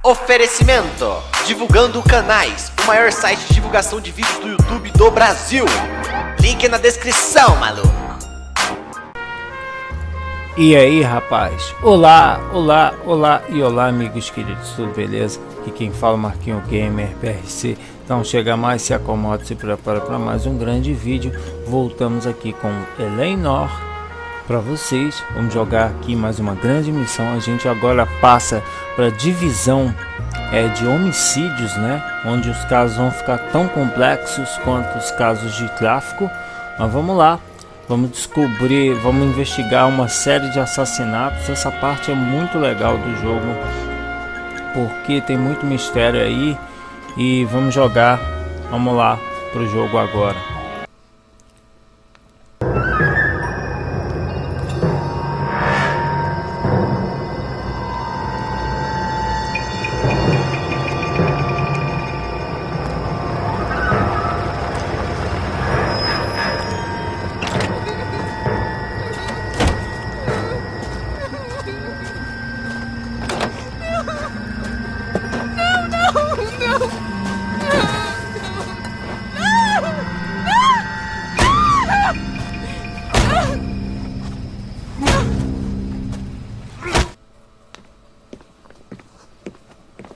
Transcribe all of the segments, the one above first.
Oferecimento: Divulgando Canais, o maior site de divulgação de vídeos do YouTube do Brasil. Link na descrição, maluco. E aí, rapaz? Olá, olá, olá e olá, amigos queridos, tudo beleza? Aqui quem fala é Marquinho Gamer PRC. Então chega mais, se acomoda, se prepara para mais um grande vídeo. Voltamos aqui com Noire para vocês. Vamos jogar aqui mais uma grande missão. A gente agora passa para divisão de homicídios, né? Onde os casos vão ficar tão complexos quanto os casos de tráfico. Mas vamos lá. Vamos descobrir, vamos investigar uma série de assassinatos. Essa parte é muito legal do jogo, porque tem muito mistério aí. E vamos jogar, vamos lá pro jogo agora.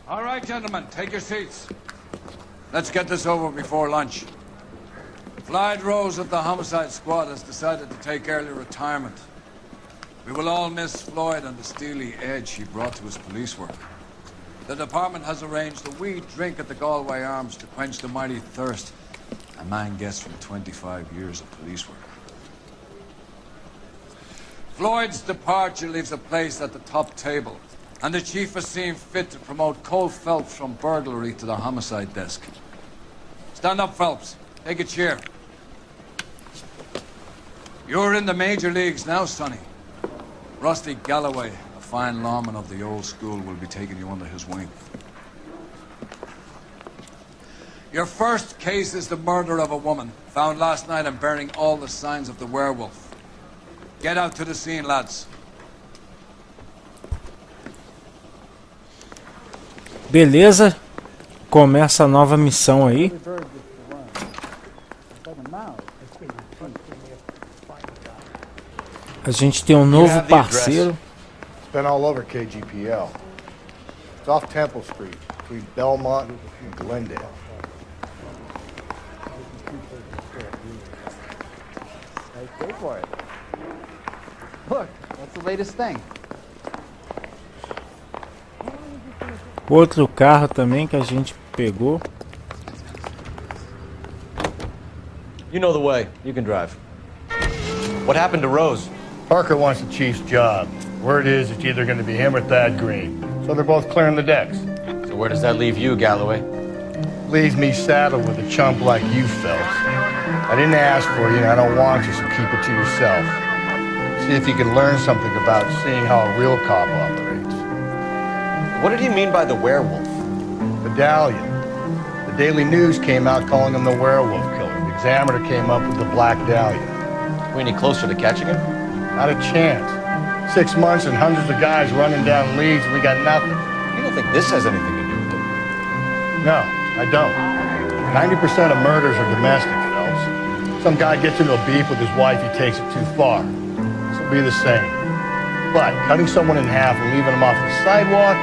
All right, gentlemen, take your seats. Let's get this over before lunch. Floyd Rose of the homicide squad has decided to take early retirement. We will all miss Floyd and the steely edge he brought to his police work. The department has arranged a wee drink at the Galway Arms to quench the mighty thirst a man gets from 25 years of police work. Floyd's departure leaves a place at the top table, and the chief has seen fit to promote Cole Phelps from burglary to the homicide desk. Stand up, Phelps. Take a chair. You're in the major leagues now, Sonny. Rusty Galloway, a fine lawman of the old school, will be taking you under his wing. Your first case is the murder of a woman, found last night and bearing all the signs of the werewolf. Get out to the scene, lads. Beleza, começa a nova missão aí. A gente tem um novo parceiro. It's been all over KGPL. It's off Temple Street, between Belmont and Glendale. Go for it. Look, what's the latest thing? Outro carro também que a gente pegou. You know the way. You can drive. What happened to Rose? Parker wants the chief's job. Word is it's either going to be him or Thad Green. So they're both clearing the decks. So where does that leave you, Galloway? Leaves me saddled with a chump like you, Phelps. I didn't ask for you and I don't want you, so keep it to yourself. See if you can learn something about seeing how a real cop operates. What did he mean by the werewolf? Medallion. The Daily News came out calling him the werewolf killer. The Examiner came up with the Black Dahlia. Are we any closer to catching him? Not a chance. 6 months and hundreds of guys running down leads and we got nothing. You don't think this has anything to do with it? No, I don't. 90% of murders are domestic, Phelps. Some guy gets into a beef with his wife, he takes it too far. This will be the same. But cutting someone in half and leaving them off the sidewalk,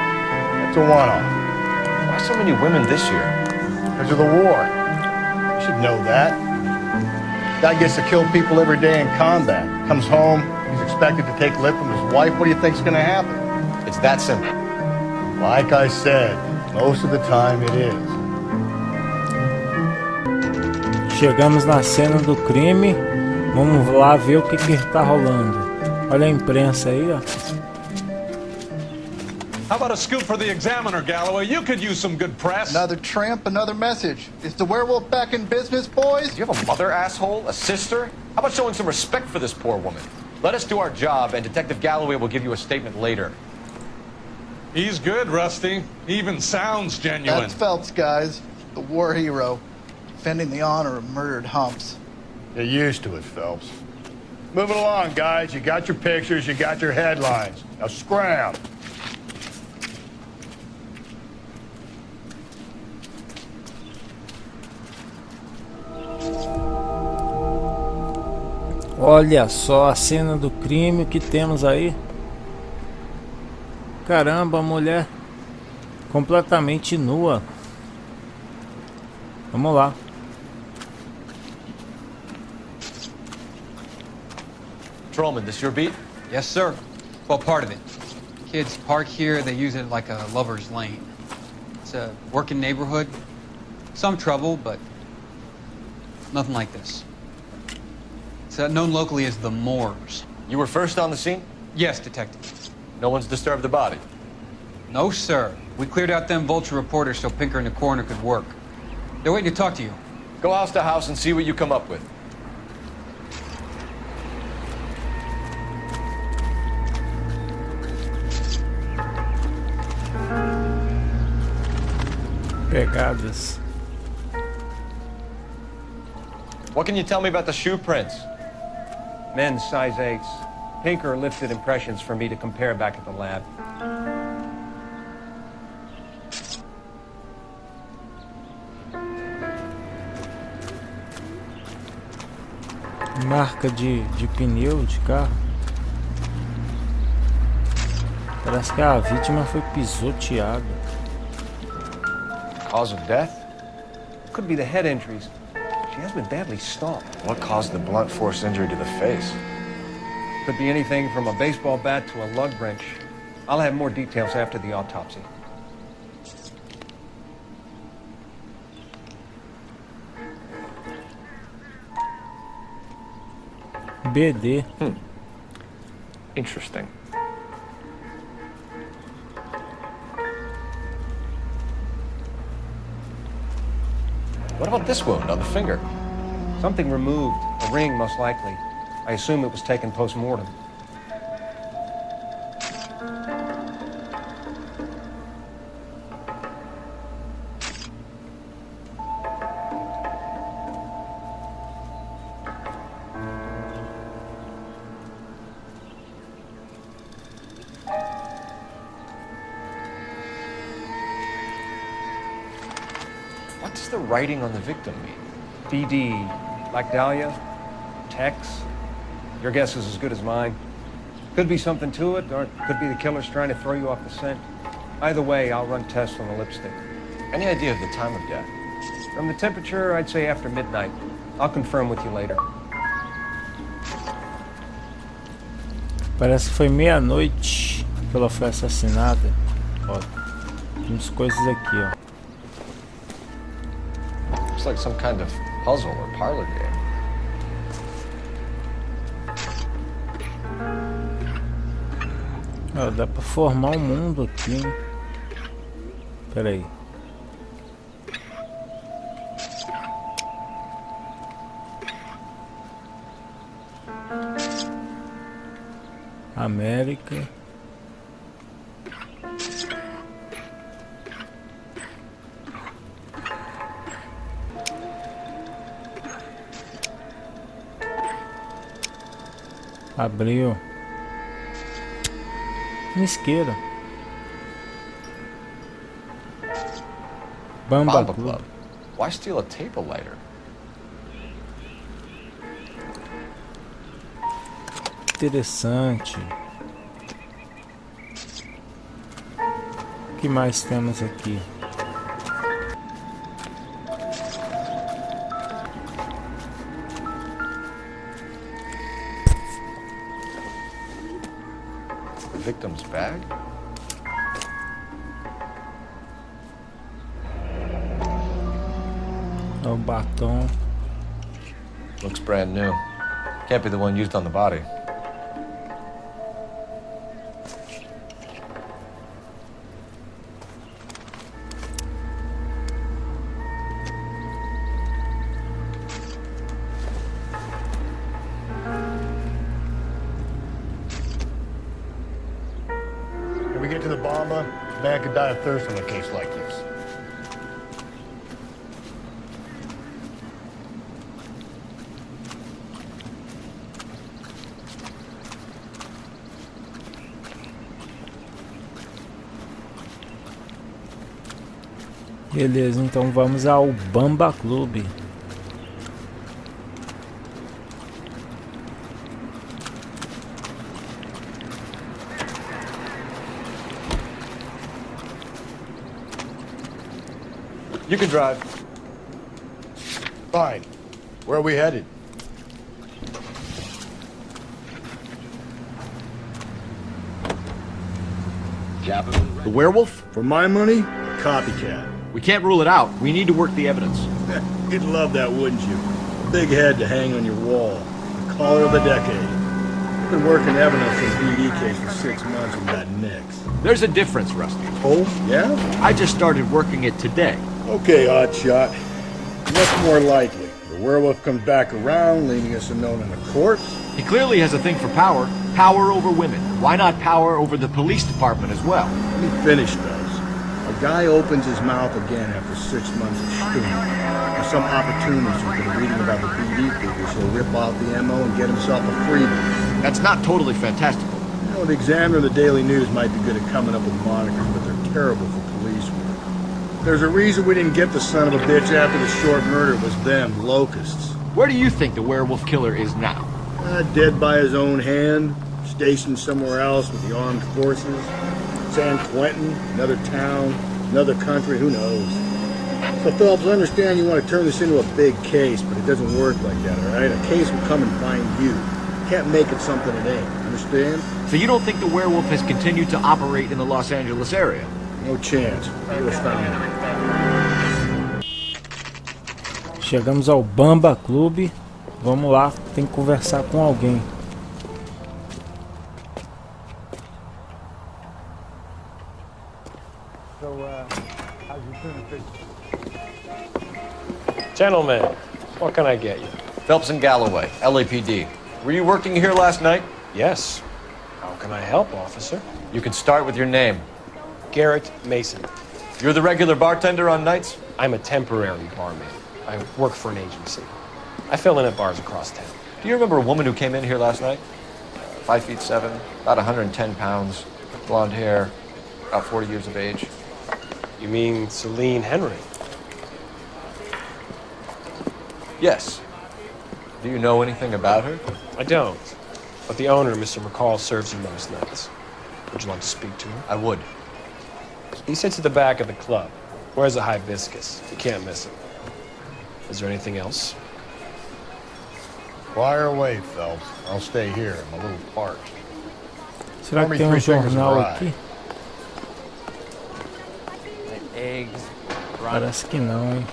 it's a one-off. Why so many women this year? Because of the war. You should know that. Guy gets to kill people every day in combat. Comes home, he's expected to take lip from his wife. What do you think's gonna happen? It's that simple. Like I said, most of the time it is. Chegamos na cena do crime. Vamos lá ver o que tá rolando. Olha a imprensa aí, ó. How about a scoop for the Examiner, Galloway? You could use some good press. Another tramp, another message. Is the werewolf back in business, boys? Do you have a mother, asshole? A sister? How about showing some respect for this poor woman? Let us do our job, and Detective Galloway will give you a statement later. He's good, Rusty. He even sounds genuine. That's Phelps, guys. The war hero. Defending the honor of murdered humps. Get used to it, Phelps. Moving along, guys. You got your pictures, you got your headlines. Now scram. Olha só a cena do crime que temos aí. Caramba, a mulher completamente nua. Vamos lá. Patrolman, this your beat? Yes, sir. Well, part of it. Kids park here, they use it like a lover's lane. It's a working neighborhood. Some trouble, but nothing like this. It's known locally as the Moors. You were first on the scene? Yes, detective. No one's disturbed the body? No, sir. We cleared out them vulture reporters so Pinker and the coroner could work. They're waiting to talk to you. Go house to house and see what you come up with. Pegadas. What can you tell me about the shoe prints? Men's size 8s. Pinker lifted impressions for me to compare back at the lab. Marca de pneu de carro. Parece que a vítima foi pisoteada. Cause of death? Could be the head injuries. She has been badly stomped. What caused the blunt force injury to the face? Could be anything from a baseball bat to a lug wrench. I'll have more details after the autopsy. BD. Interesting. What about this wound on the finger? Something removed. A ring, most likely. I assume it was taken post-mortem. What does the writing on the victim mean? BD. Like Dahlia? Tex? Your guess is as good as mine. Could be something to it, or it could be the killer's trying to throw you off the scent. Either way, I'll run tests on the lipstick. Any idea of the time of death? From the temperature, I'd say after midnight. I'll confirm with you later. Parece que foi meia-noite que ela foi assassinada. Ó, temos coisas aqui, ó. Looks like some kind of puzzle or parlor game. Ó, dá pra formar um mundo aqui, hein? Pera aí. América. Abriu. Uma isqueira. Bamba Club. Why steal a table lighter? Interessante. O que mais temos aqui? The victim's bag? É o batom. Looks brand new. Can't be the one used on the body. If we get to the bomba, man could die of thirst on a case like this. Beleza, então vamos ao Bamba Club. You can drive. Fine. Where are we headed? The werewolf? For my money, copycat. We can't rule it out. We need to work the evidence. You'd love that, wouldn't you? A big head to hang on your wall. The caller of the decade. You've been working evidence in the BD case for 6 months and got nicks. There's a difference, Rusty. Oh, yeah? I just started working it today. Okay, oddshot. What's more likely? The werewolf comes back around, leaving us unknown in a corpse? He clearly has a thing for power. Power over women. Why not power over the police department as well? Let me finish, Dubs. A guy opens his mouth again after 6 months of stewing. Or some opportunist who's been reading about the BD figures, he'll rip out the MO and get himself a freebie. That's not totally fantastical. You know, the Examiner and the Daily News might be good at coming up with monikers, but they're terrible for police work. There's a reason we didn't get the son of a bitch after the short murder was them, locusts. Where do you think the werewolf killer is now? Dead by his own hand, stationed somewhere else with the armed forces. San Quentin, another town, another country, who knows? So Phillips, I understand you want to turn this into a big case, but it doesn't work like that, all right? A case will come and find you. Can't make it something it ain't, understand? So you don't think the werewolf has continued to operate in the Los Angeles area? No chance. He was found. Chegamos ao Bamba Clube. Vamos lá, tem que conversar com alguém. Gentlemen, what can I get you? Phelps and Galloway, LAPD. Were you working here last night? Yes. How can I help, officer? You can start with your name. Garrett Mason. You're the regular bartender on nights? I'm a temporary barman. I work for an agency. I fill in at bars across town. Do you remember a woman who came in here last night? 5'7", about 110 pounds, blonde hair, about 40 years of age. You mean Celine Henry? Yes. Do you know anything about her? I don't. But the owner, Mr. McCall, serves you most nights. Would you like to speak to him? I would. He sits at the back of the club. Wears a hibiscus. You can't miss him. Is there anything else? Fire away, Phelps. I'll stay here. I'm a little parched. Será que tem jornal aqui? Eggs. Parece que não, hein?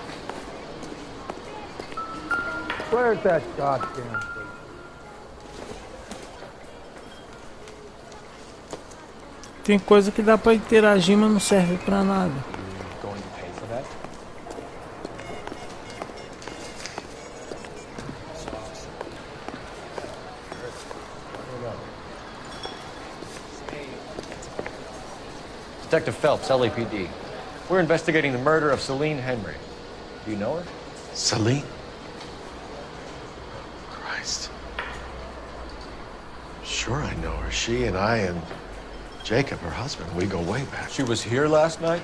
Where's that goddamn thing? Tem coisa que dá pra interagir, mas não serve pra nada. Going to pay for that? Detective Phelps, LAPD. We're investigating the murder of Celine Henry. Do you know her? Celine? Christ. Sure I know her. She and I and Jacob, her husband, we go way back. She was here last night?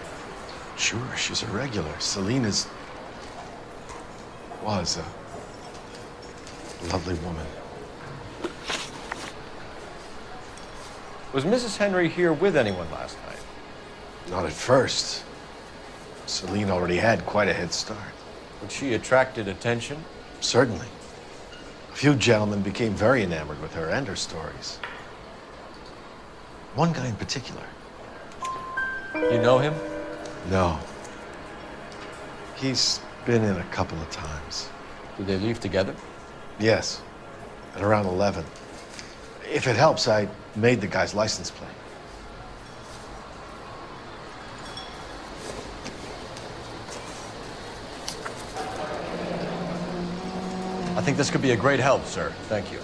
Sure, she's a regular. Celine was a lovely woman. Was Mrs. Henry here with anyone last night? Not at first. Celine already had quite a head start. But she attracted attention? Certainly. A few gentlemen became very enamored with her and her stories. One guy in particular. You know him? No. He's been in a couple of times. Did they leave together? Yes. At around 11. If it helps, I made the guy's license plate. I think this could be a great help, sir. Thank you.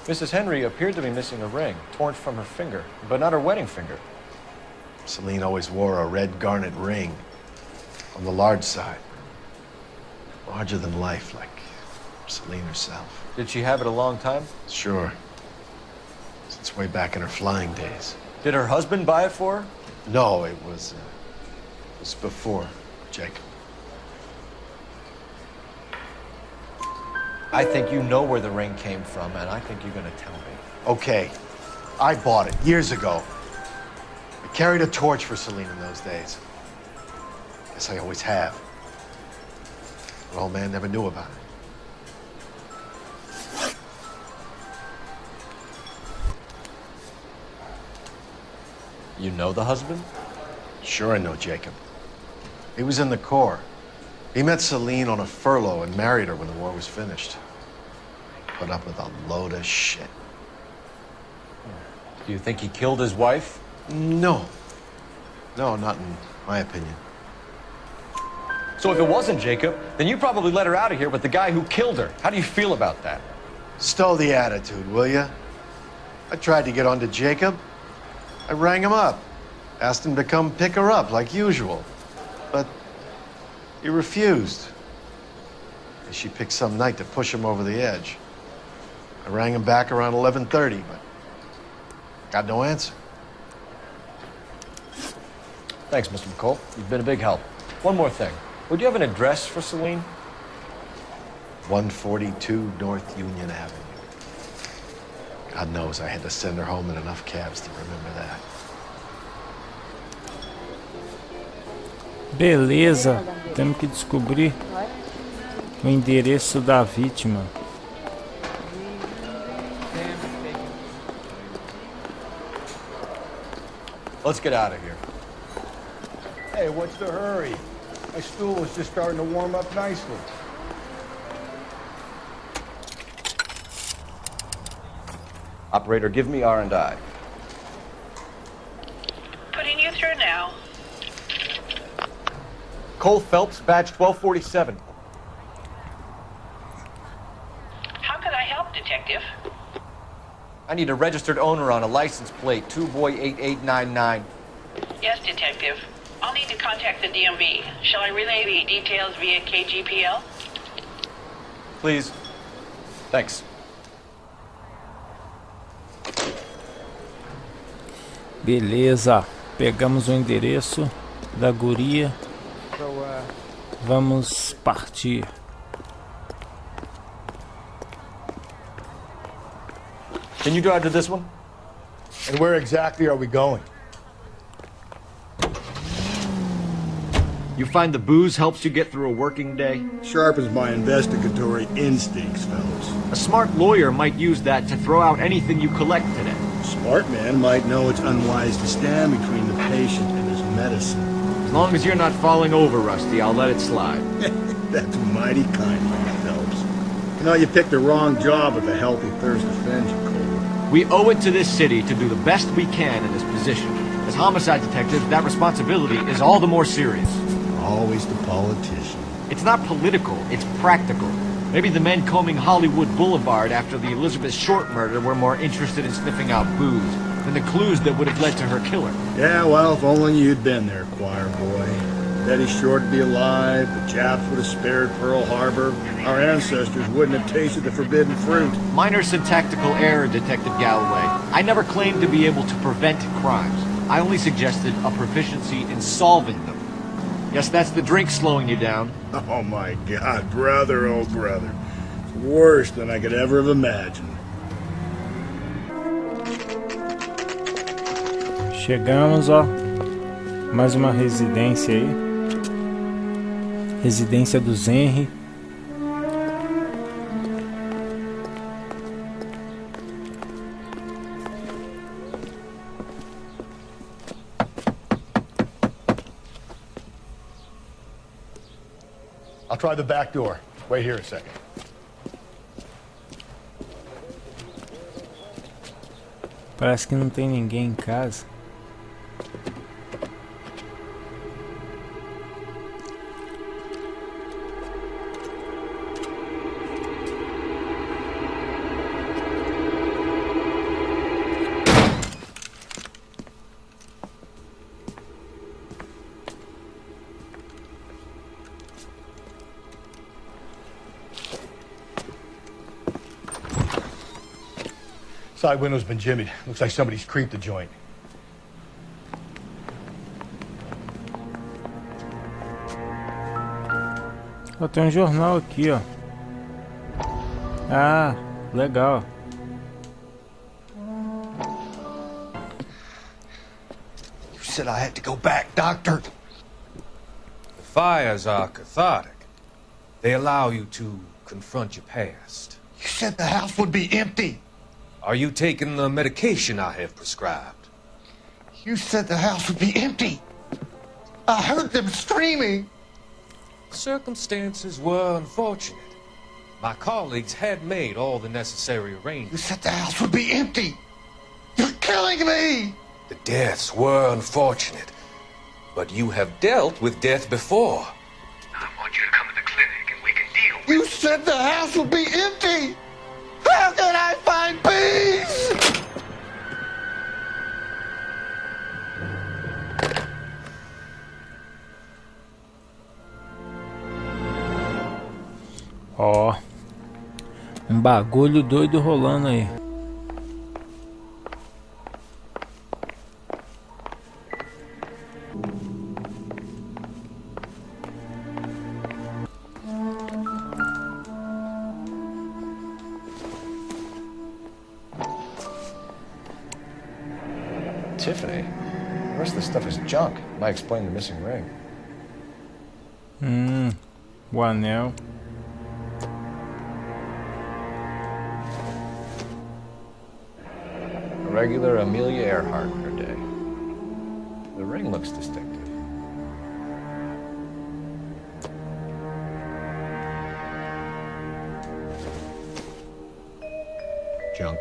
Mrs. Henry appeared to be missing a ring, torn from her finger, but not her wedding finger. Celine always wore a red garnet ring on the large side. Larger than life, like Celine herself. Did she have it a long time? Sure. Since way back in her flying days. Did her husband buy it for her? No, it was before Jacob. I think you know where the ring came from, and I think you're gonna tell me. Okay, I bought it years ago. I carried a torch for Celine in those days. Guess I always have. The old man never knew about it. You know the husband? Sure I know Jacob. He was in the Corps. He met Celine on a furlough and married her when the war was finished. Put up with a load of shit. Do you think he killed his wife? No. No, not in my opinion. So if it wasn't Jacob, then you probably let her out of here with the guy who killed her. How do you feel about that? Stow the attitude, will ya? I tried to get onto Jacob. I rang him up. Asked him to come pick her up like usual. But he refused. She picked some night to push him over the edge. I rang him back around 11:30, but got no answer. Thanks, Mr. McCall. You've been a big help. One more thing. Would you have an address for Celine? 142 North Union Avenue. God knows I had to send her home in enough cabs to remember that. Beleza, temos que descobrir o endereço da vítima. Let's get out of here. Hey, what's the hurry? My stool was just starting to warm up nicely. Operator, give me R&I. Putting you through now. Cole Phelps, badge 1247. How can I help, Detective? I need a registered owner on a license plate, 2boy8899. Yes, Detective. I'll need to contact the DMV. Shall I relay the details via KGPL? Please. Thanks. Beleza, pegamos o endereço da guria. Vamos partir. Can you drive to this one? And where exactly are we going? You find the booze helps you get through a working day? Sharpens my investigatory instincts, fellas. A smart lawyer might use that to throw out anything you collect today. A smart man might know it's unwise to stand between the patient and his medicine. As long as you're not falling over, Rusty, I'll let it slide. That's mighty kind of you, Phelps. You know, you picked the wrong job if a healthy thirst offends you, Cole. We owe it to this city to do the best we can in this position. As homicide detectives, that responsibility is all the more serious. Always the politician. It's not political, it's practical. Maybe the men combing Hollywood Boulevard after the Elizabeth Short murder were more interested in sniffing out booze than the clues that would have led to her killer. Yeah, well, if only you'd been there, choir boy. Betty Short would be alive, the Japs would have spared Pearl Harbor, our ancestors wouldn't have tasted the forbidden fruit. Minor syntactical error, Detective Galloway. I never claimed to be able to prevent crimes. I only suggested a proficiency in solving them. Guess that's the drink slowing you down. Oh my God, brother, oh brother. It's worse than I could ever have imagined. Chegamos, ó. Mais uma residência aí. Residência dos Henry. I'll try the back door. Wait here a second. Parece que não tem ninguém em casa. Side window's been jimmied. Looks like somebody's creeped the joint. Ó, tem um jornal aqui, ó. Ah, legal. You said I had to go back, Doctor. The fires are cathartic. They allow you to confront your past. You said the house would be empty. Are you taking the medication I have prescribed? You said the house would be empty. I heard them screaming. Circumstances were unfortunate. My colleagues had made all the necessary You arrangements. said the house would be empty. You're killing me. The deaths were unfortunate, but you have dealt with death before. I want you to come to the clinic and we can deal with You said the house would be empty. How can I find peace? Ó, um bagulho doido rolando aí. Tiffany. The rest of the stuff is junk. Might explain the missing ring. O anel. A regular Amelia Earhart in her day. The ring looks distinctive. Junk.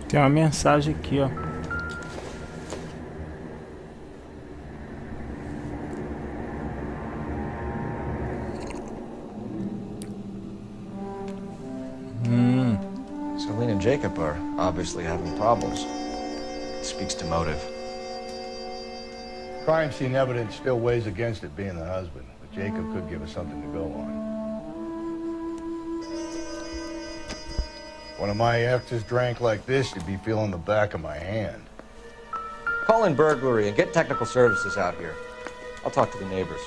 Tem uma mensagem aqui, ó. Celine and Jacob are obviously having problems. It speaks to motive. Crime scene evidence still weighs against it being the husband, but Jacob could give us something to go on. One of my exes drank like this, you'd be feeling the back of my hand. Call in burglary and get technical services out here. I'll talk to the neighbors.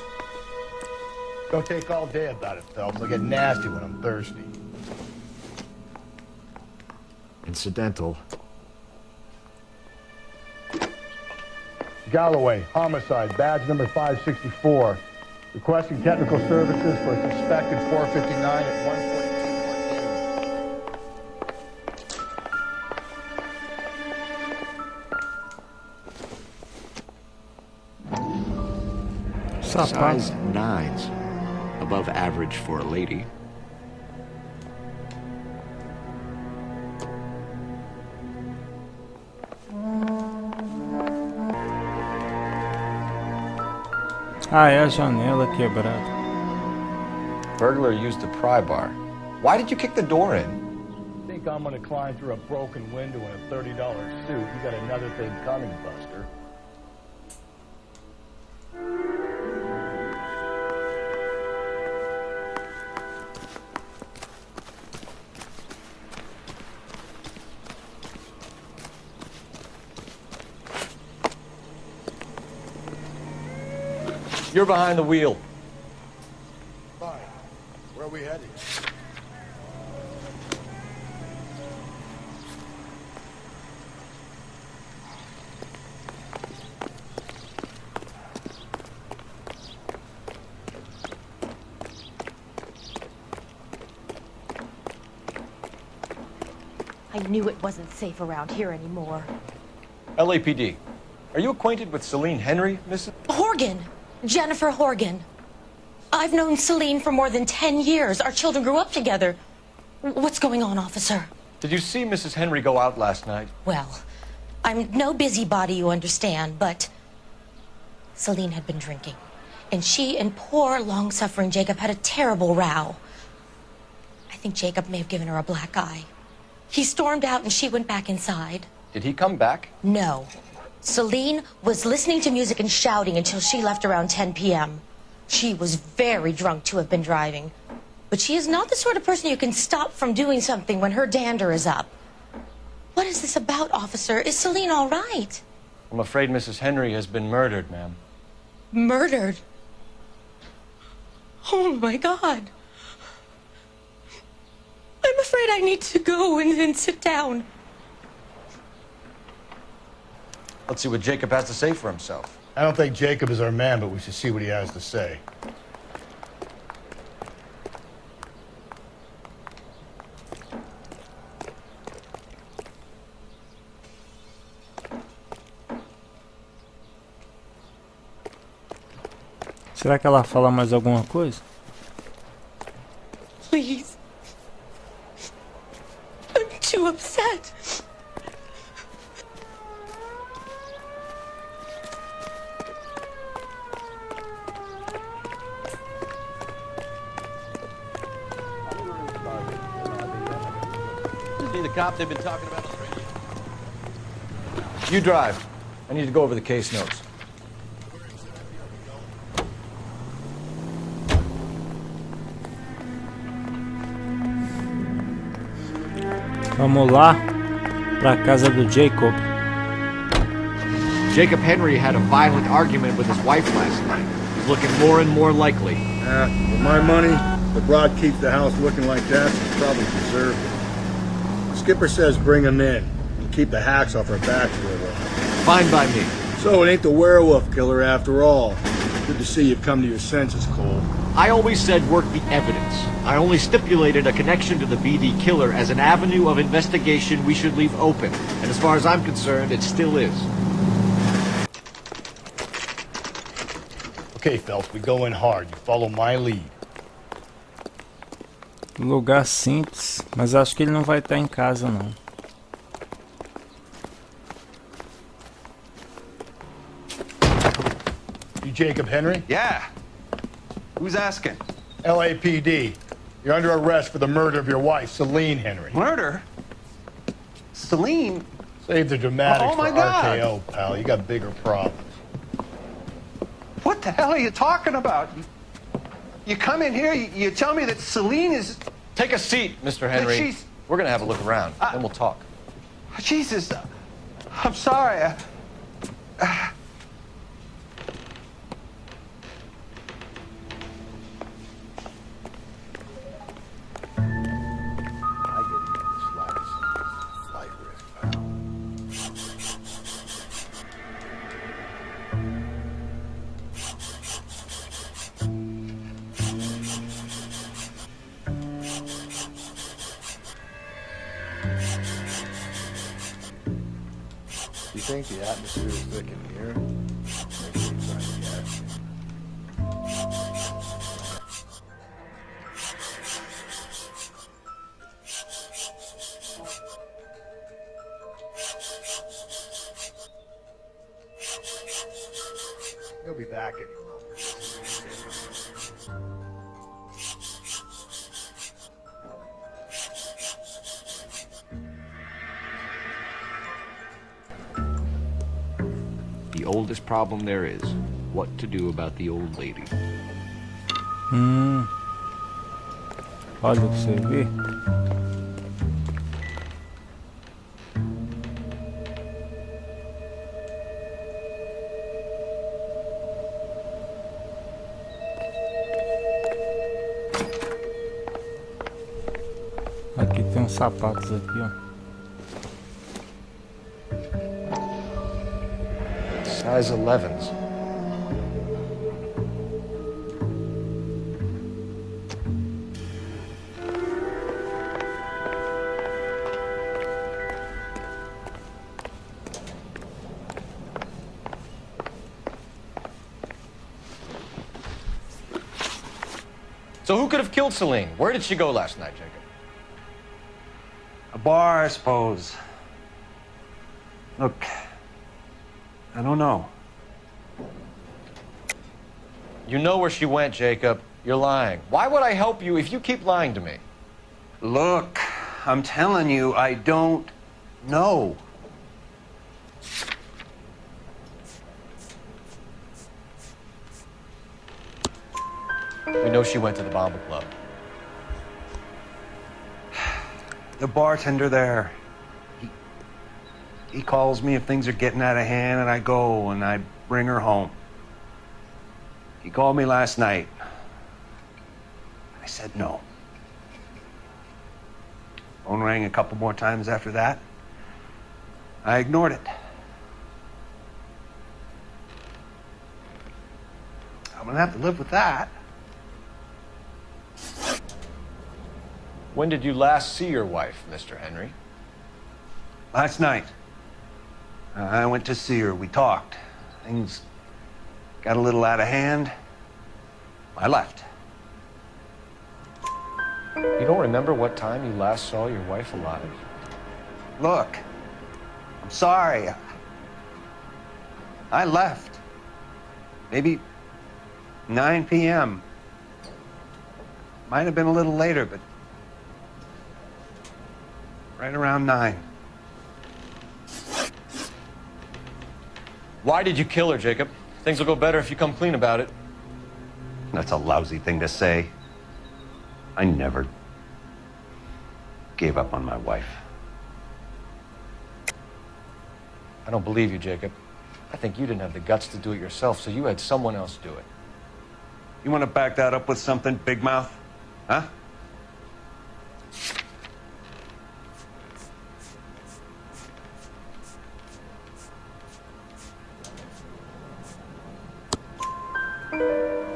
Don't take all day about it, Phelps. I get nasty when I'm thirsty. Incidental. Galloway, homicide, badge number 564. Requesting technical services for a suspected 459 at 142. Size 9s. Above average for a lady. Ah, é a janela quebrada. Burglar used a pry bar. Why did you kick the door in? Think I'm gonna climb through a broken window in a $30 suit? You got another thing coming, Buster. You're behind the wheel. Fine. Where are we headed? I knew it wasn't safe around here anymore. LAPD. Are you acquainted with Celine Henry, Mrs. Horgan! Jennifer Horgan. I've known Celine for more than 10 years. Our children grew up together. What's going on, officer? Did you see Mrs. Henry go out last night? Well, I'm no busybody, you understand, but Celine had been drinking. And she and poor, long-suffering Jacob had a terrible row. I think Jacob may have given her a black eye. He stormed out and she went back inside. Did he come back? No. Celine was listening to music and shouting until she left around 10 p.m. She was very drunk to have been driving. But she is not the sort of person you can stop from doing something when her dander is up. What is this about, officer? Is Celine all right? I'm afraid Mrs. Henry has been murdered, ma'am. Murdered? Oh, my God. I'm afraid I need to go and sit down. Let's see what Jacob has to say for himself. I don't think Jacob is our man, but we should see what he has to say. Será que ela fala mais alguma coisa? Please. I'm too upset. This is the cop they've been talking about on the radio. You drive. I need to go over the case notes. Vamos lá para casa do Jacob. Jacob Henry had a violent argument with his wife last night. He's looking more and more likely. With my money, the broad keeps the house looking like that, she probably deserved it. The skipper says bring him in and keep the hacks off her back for a while. Fine by me. So it ain't the werewolf killer after all. Good to see you've come to your senses, Cole. I always said work the evidence. I only stipulated a connection to the BD killer as an avenue of investigation we should leave open. And as far as I'm concerned, it still is. Okay, Phelps, we go in hard. You follow my lead. Lugar simples, mas acho que ele não vai estar em casa não. You Jacob Henry? Yeah. Who's asking? LAPD. You're under arrest for the murder of your wife, Celine Henry. Murder? Celine? Save the dramatics Oh, my for God. RKO, pal. You got bigger problems. What the hell are you talking about? You come in here, you tell me that Celine is... Take a seat, Mr. Henry. she's- We're gonna have a look around, then we'll talk. Jesus, I'm sorry. You think the atmosphere is thick in here? Makes me try to guess. He'll be back in a moment. The oldest problem there is, what to do about the old lady. Olha o que você vê. Aqui tem uns sapatos aqui, ó. Size 11s. So who could have killed Celine? Where did she go last night, Jacob? A bar, I suppose. Look, I don't know. You know where she went, Jacob. You're lying. Why would I help you if you keep lying to me? Look, I'm telling you, I don't know. We know she went to the Bomber Club. The bartender there, he calls me if things are getting out of hand, and I go and I bring her home. He called me last night. I said no. Phone rang a couple more times after that. I ignored it. I'm gonna have to live with that. When did you last see your wife, Mr. Henry? Last night. I went to see her. We talked. Things got a little out of hand. I left. You don't remember what time you last saw your wife alive? Look, I'm sorry. I left. Maybe 9 p.m. Might have been a little later, but right around 9. Why did you kill her, Jacob? Things will go better if you come clean about it. That's a lousy thing to say. I never gave up on my wife. I don't believe you, Jacob. I think you didn't have the guts to do it yourself, so you had someone else do it. You want to back that up with something, big mouth? Huh?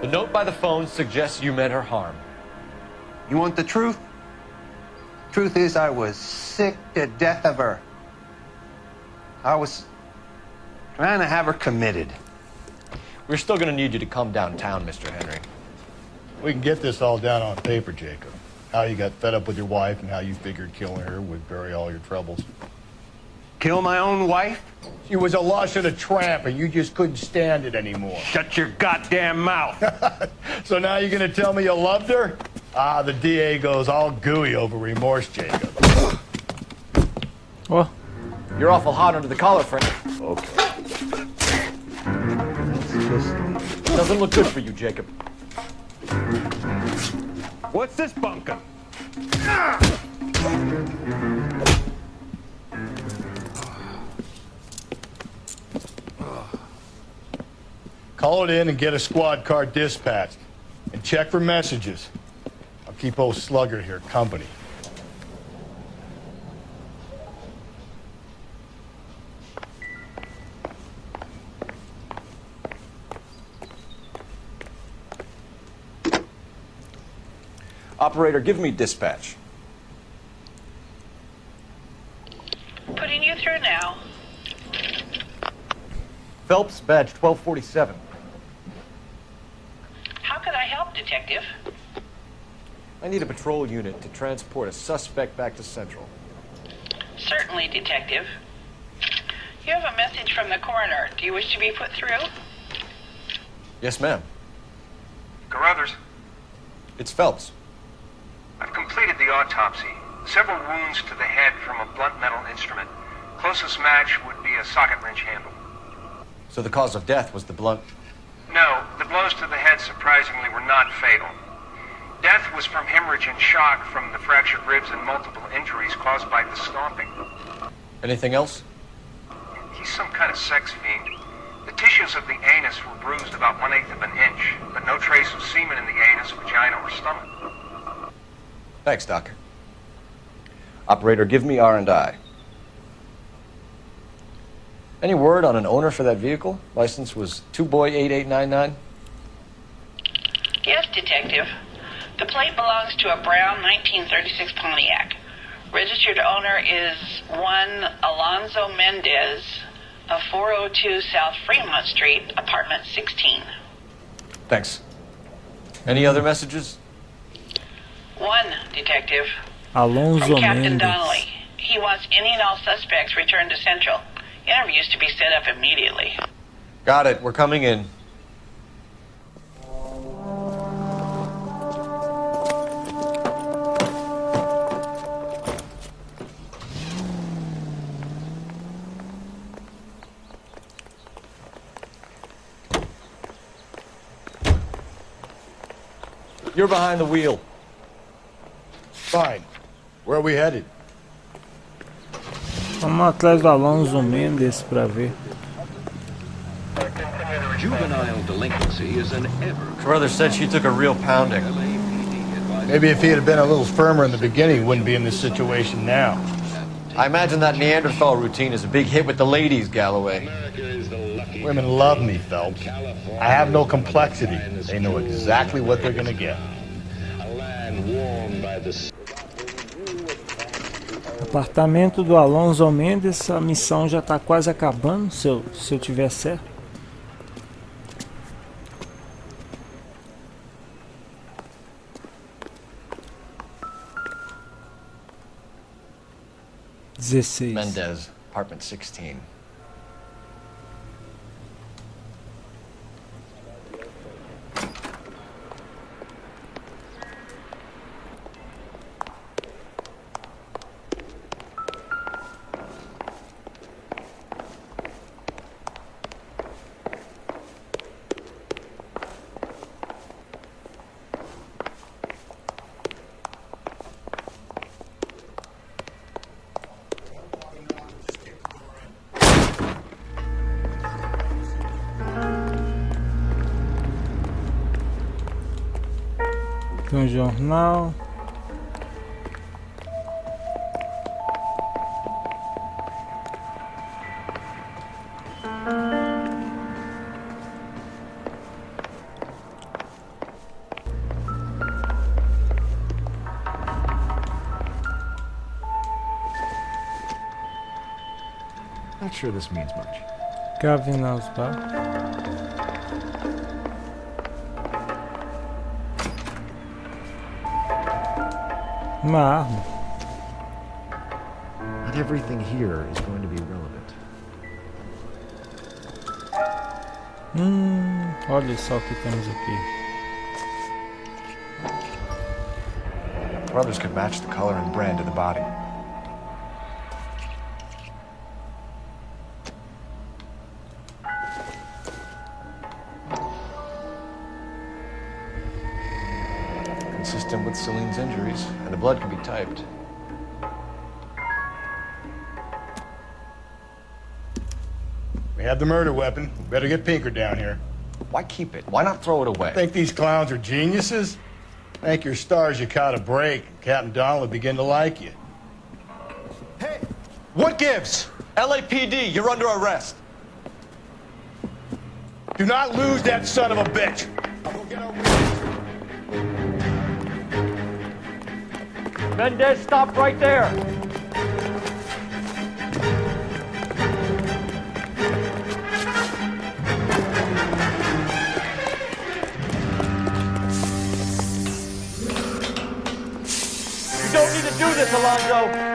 The note by the phone suggests you meant her harm. You want the truth? Truth is, I was sick to death of her. I was trying to have her committed. We're still going to need you to come downtown, Mr. Henry. We can get this all down on paper, Jacob. How you got fed up with your wife and how you figured killing her would bury all your troubles. Kill my own wife? She was a lush and a tramp, and you just couldn't stand it anymore. Shut your goddamn mouth. So now you're gonna tell me you loved her? Ah, the DA goes all gooey over remorse, Jacob. Well, you're awful hot under the collar, friend. Okay. Doesn't look good for you, Jacob. What's this bunkum? Call it in and get a squad car dispatched. And check for messages. I'll keep old Slugger here company. Operator, give me dispatch. Putting you through now. Phelps, badge 1247. How could I help, Detective? I need a patrol unit to transport a suspect back to Central. Certainly, Detective. You have a message from the coroner. Do you wish to be put through? Yes, ma'am. Carruthers, It's Phelps. I've completed the autopsy. Several wounds to the head from a blunt metal instrument. Closest match would be a socket wrench handle. So the cause of death was the blunt. No, the blows to the head surprisingly were not fatal. Death was from hemorrhage and shock from the fractured ribs and multiple injuries caused by the stomping. Anything else? He's some kind of sex fiend. The tissues of the anus were bruised about 1/8 of an inch, but no trace of semen in the anus, vagina, or stomach. Thanks, Doc. Operator, give me R&I. Any word on an owner for that vehicle? License was 2boy8899. Yes, Detective. The plate belongs to a brown 1936 Pontiac. Registered owner is one Alonzo Mendez of 402 South Fremont Street, apartment 16. Thanks. Any other messages? One, Detective. Alonzo From Captain Mendes. Donnelly. He wants any and all suspects returned to Central. Interviews to be set up immediately. Got it. We're coming in. You're behind the wheel. Fine. Where are we headed? Vamos atrás do Alonso Mendes pra ver. Juvenile delinquency is an ever. Brother said she took a real pounding. Maybe if he had been a little firmer in the beginning, he wouldn't be in this situation now. I imagine that Neanderthal routine is a big hit with the ladies, Galloway. Women love me, Phelps. I have no complexity. They know exactly what they're gonna get. Apartamento do Alonso Mendes, a missão já tá quase acabando, se eu tiver certo. Mendez, apartment 16. Tem um jornal. Not sure this means much. Cavinals Bar. Uma arma. Not everything here is going to be relevant. Olha só o que temos aqui. Brothers could match the color and brand of the body. Consistent with Celine's injuries, and the blood can be typed. We have the murder weapon. Better get Pinker down here. Why keep it? Why not throw it away? Think these clowns are geniuses? Thank your stars you caught a break. Captain Donald will begin to like you. Hey, what gives? LAPD, you're under arrest. Do not lose that son of a bitch. Mendez, stop right there! You don't need to do this, Alonzo!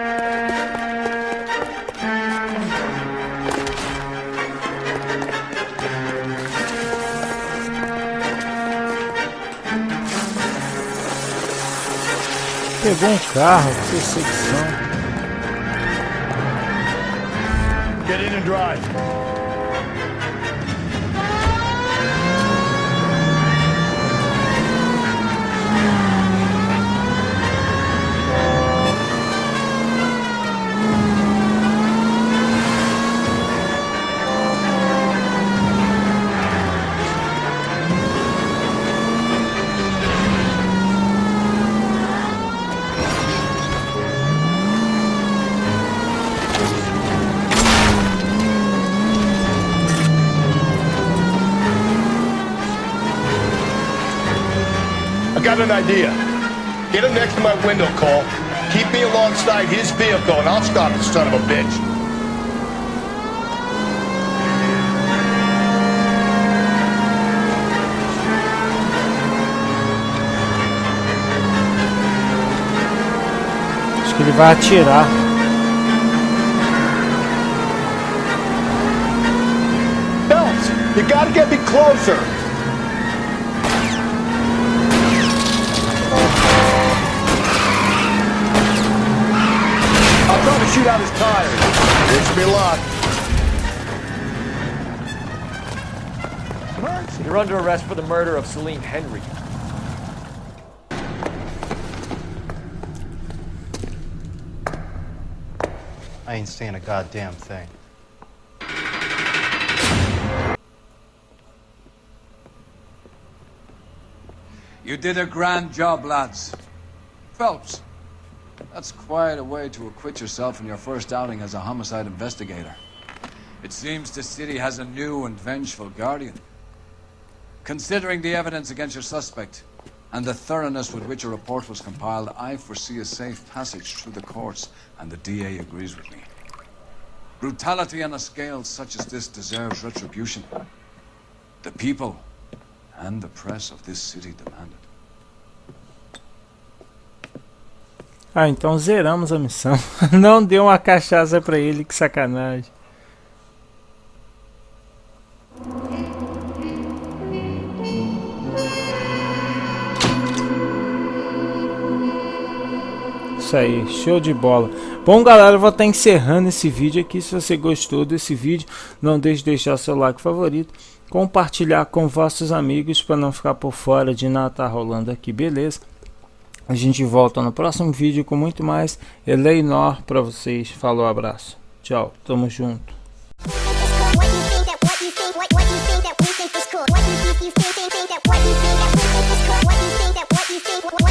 Pegou um carro, perseguição. Get in and drive. Got an idea. Get him next to my window, Cole. Keep me alongside his vehicle, and I'll stop the son of a bitch. Acho que ele vai atirar. Phelps, you gotta get me closer. Shoot out his tires. Wish me luck. You're under arrest for the murder of Celine Henry. I ain't seeing a goddamn thing. You did a grand job, lads. Phelps, that's quite a way to acquit yourself in your first outing as a homicide investigator. It seems the city has a new and vengeful guardian. Considering the evidence against your suspect and the thoroughness with which a report was compiled, I foresee a safe passage through the courts, and the DA agrees with me. Brutality on a scale such as this deserves retribution. The people and the press of this city demand it. Ah, então zeramos a missão. Não deu uma cachaça pra ele, que sacanagem. Isso aí, show de bola. Bom, galera, eu vou estar encerrando esse vídeo aqui. Se você gostou desse vídeo, não deixe de deixar seu like favorito, compartilhar com vossos amigos para não ficar por fora de nada tá rolando aqui, beleza? A gente volta no próximo vídeo com muito mais Eleanor para vocês. Falou, abraço, tchau, tamo junto. What